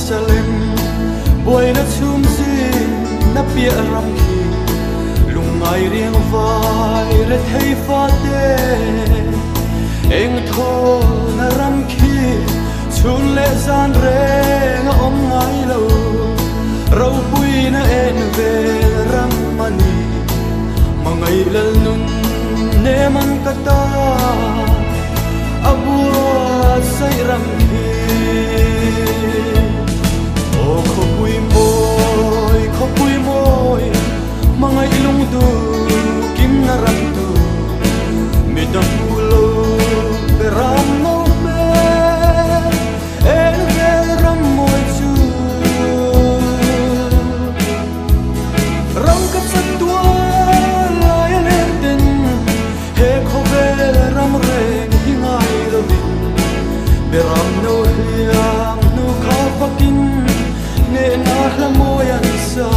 Jerusalem boy na chumzi na pia ramki lungai riang vai re thei fa te eng tho na ramki chun le zan re na om ngai lo rau pui na en ve ram mani mangai lal nun ne man kata abua sai ramki khopui moi mga ilong du kim na ram tu midang ulo beram no me ram moi chu ram kat sa tua la ya den he khobe ram re hingai ro beram no hiam no kha pakin ne na moyan sa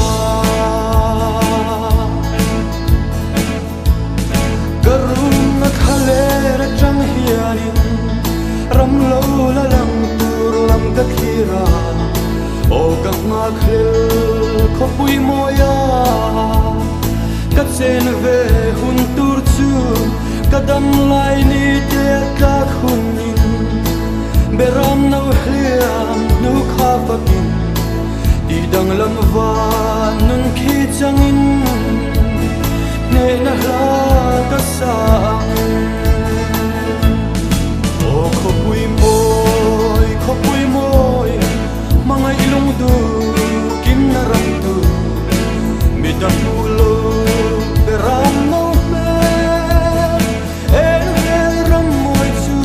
garun na khale ra chang hianin ram lo la lang tur lam ka khira o ka ma khil khopui moya ka chen ve hun tur chu kadam lai ni te ka khunin beram no hliam nu kha pakin dang lam van nun khi changin ne na la ka sang o khopui moi mga ilong du kim na ram tu midang ulo beram no me ram moi chu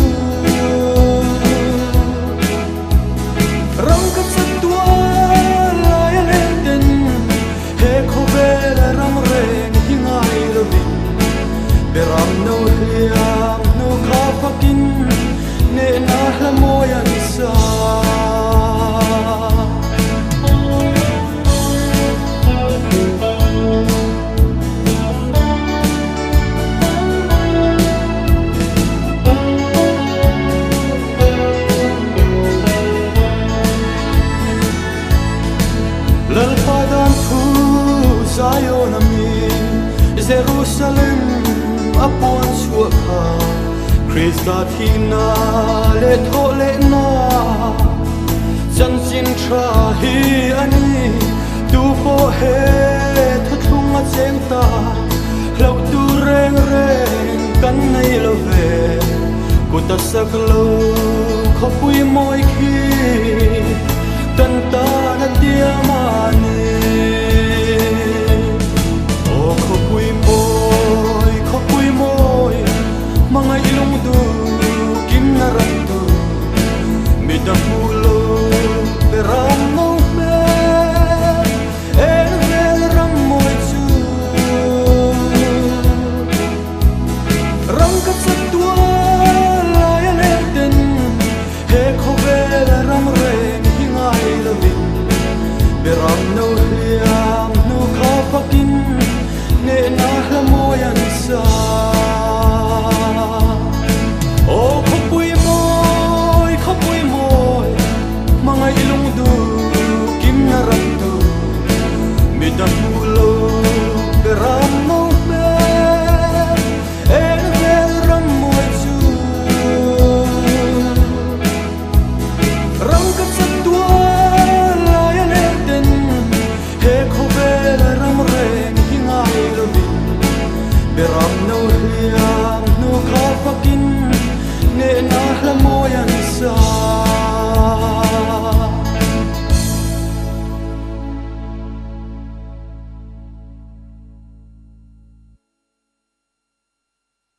ram ka sa tua beram no hiam no kha pakin ne na la moyan sa lal padan thu Zion amin Jerusalem upon suakha Krista thina le tho le na chan sin tra hi ani tu po he thung a cheng ta lau tu reng reng kan nei lo ve ku ta sak lo khopui moi khi